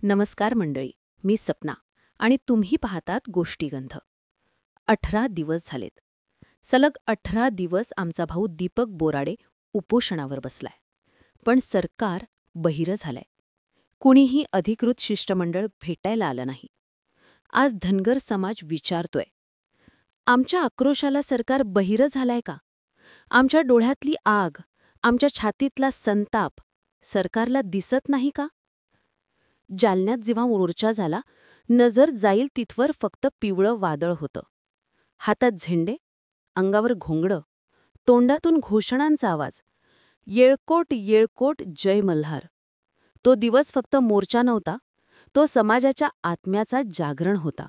नमस्कार मंडळी, मी सपना आणि तुम्ही पाहतात गोष्टीगंध. 18 दिवस झालेत. सलग 18 दिवस आमचा भाऊ दीपक बोराडे उपोषणावर बसलाय. पण सरकार बहिरं झालंय. कुणीही अधिकृत शिष्टमंडळ भेटायला आलं नाही. आज धनगर समाज विचारतोय, आमच्या आक्रोशाला सरकार बहिरं झालंय का? आमच्या डोळ्यातली आग, आमच्या छातीतला संताप सरकारला दिसत नाही का? जालन्यात जेव्हा मोर्चा झाला, नजर जाईल तिथवर फक्त पिवळं वादळ होतं. हातात झेंडे, अंगावर घोंगडं, तोंडातून घोषणांचा आवाज, येळकोट येळकोट जय मल्हार. तो दिवस फक्त मोर्चा नव्हता, तो समाजाच्या आत्म्याचा जागरण होता.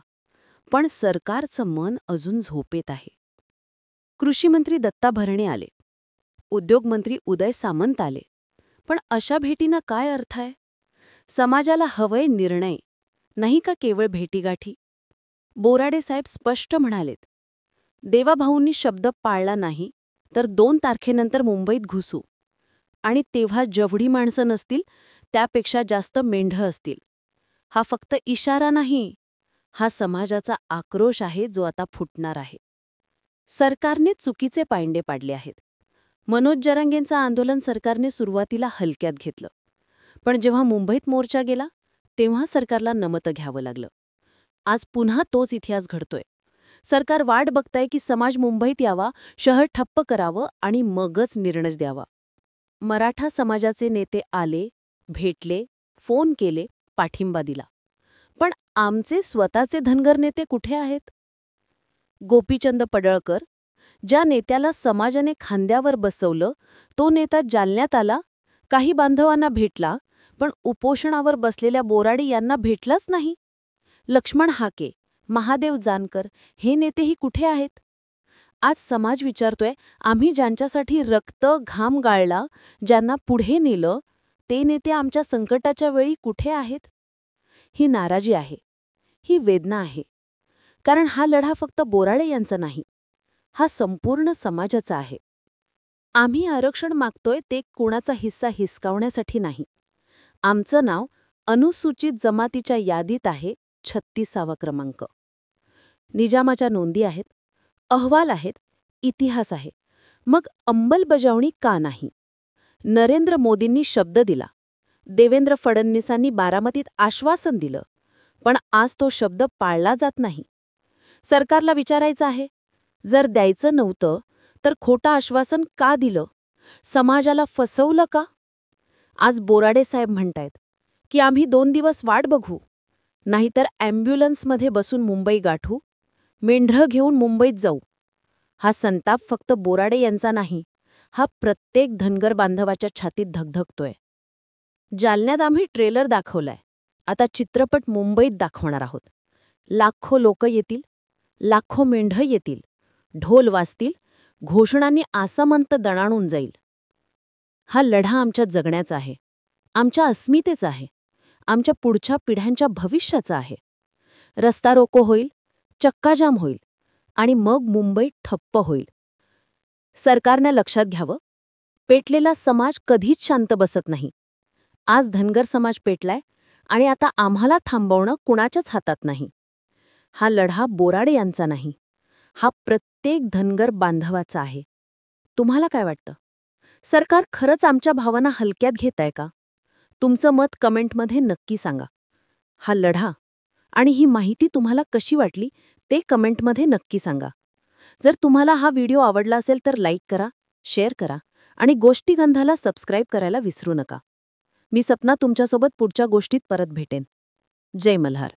पण सरकारचं मन अजून झोपेत आहे. कृषीमंत्री दत्ता भरणे आले, उद्योगमंत्री उदय सामंत आले. पण अशा भेटींना काय अर्थ आहे? समाजाला हवंय निर्णय, नाही का केवळ भेटीगाठी? बोराडे साहेब स्पष्ट म्हणालेत, देवाभाऊंनी शब्द पाळला नाही तर 2 तारखेनंतर मुंबईत घुसू. आणि तेव्हा जेवढी माणसं नसतील त्यापेक्षा जास्त मेंढं असतील. हा फक्त इशारा नाही, हा समाजाचा आक्रोश आहे जो आता फुटणार आहे. सरकारने चुकीचे पायंडे पाडले आहेत. मनोज जरांगेंचं आंदोलन सरकारने सुरुवातीला हलक्यात घेतलं. पण जेव्हा मुंबईत मोर्चा गेला तेव्हा सरकारला नमतं घ्यावं लागलं. आज पुन्हा तोच इतिहास घडतोय. सरकार वाट बघताय की समाज मुंबईत यावा, शहर ठप्प करावं आणि मगच निर्णय द्यावा. मराठा समाजाचे नेते आले, भेटले, फोन केले, पाठिंबा दिला. पण आमचे स्वतःचे धनगर नेते कुठे आहेत? गोपीचंद पडळकर, ज्या नेत्याला समाजाने खांद्यावर बसवलं, तो नेता जालन्यात आला, काही बांधवांना भेटला, पण उपोषणावर बसलेल्या बोराडे यांना भेटलाच नाही. लक्ष्मण हाके, महादेव जानकर हे नेतेही कुठे आहेत? आज समाज विचारतोय, आम्ही ज्यांच्यासाठी रक्त घाम गाळला, ज्यांना पुढे नेलं, ते नेते आमच्या संकटाच्या वेळी कुठे आहेत? ही नाराजी आहे, ही वेदना आहे. कारण हा लढा फक्त बोराडे यांचा नाही, हा संपूर्ण समाजाचा आहे. आम्ही आरक्षण मागतोय ते कोणाचा हिस्सा हिसकावण्यासाठी नाही. आमचं नाव अनुसूचित जमातीच्या यादीत आहे, 36वा क्रमांक. निजामाच्या नोंदी आहेत, अहवाल आहेत, इतिहास आहे. मग अंमलबजावणी का नाही? नरेंद्र मोदींनी शब्द दिला, देवेंद्र फडणवीसांनी बारामतीत आश्वासन दिलं, पण आज तो शब्द पाळला जात नाही. सरकारला विचारायचं आहे, जर द्यायचं नव्हतं तर खोटं आश्वासन का दिलं? समाजाला फसवलं का? आज बोराडे साहेब म्हणतायत की आम्ही 2 दिवस वाट बघू, नाहीतर ॲम्ब्युलन्समध्ये बसून मुंबई गाठू, मेंढरं घेऊन मुंबईत जाऊ. हा संताप फक्त बोराडे यांचा नाही, हा प्रत्येक धनगर बांधवाच्या छातीत धगधगतोय. जालन्यात आम्ही ट्रेलर दाखवलाय, आता चित्रपट मुंबईत दाखवणार आहोत. लाखो लोक येतील, लाखो मेंढं येतील, ढोल वाजतील, घोषणांनी आसमंत दणाणून जाईल. हा लढा आमच्या जगण्याचा आहे, आमच्या अस्मितेचा आहे, आमच्या पुढच्या पिढ्यांच्या भविष्याचा आहे. रस्ता रोको होईल, चक्काजाम होईल आणि मग मुंबई ठप्प होईल. सरकारनं लक्षात घ्यावं, पेटलेला समाज कधीच शांत बसत नाही. आज धनगर समाज पेटलाय आणि आता आम्हाला थांबवणं कुणाच्याच हातात नाही. हा लढा बोराडे यांचा नाही, हा प्रत्येक धनगर बांधवाचा आहे. तुम्हाला काय वाटतं? सरकार खरंच आमच्या भावना हलक्यात घेत आहे का? तुमचं मत कमेंटमध्ये नक्की सांगा. हा लढा आणि ही माहिती तुम्हाला कशी वाटली ते कमेंटमध्ये नक्की सांगा. जर तुम्हाला हा व्हिडिओ आवडला असेल तर लाईक करा, शेअर करा आणि गोष्टीगंधाला सबस्क्राईब करायला विसरू नका. मी सपना तुमच्यासोबत पुढच्या गोष्टीत परत भेटेन. जय मल्हार.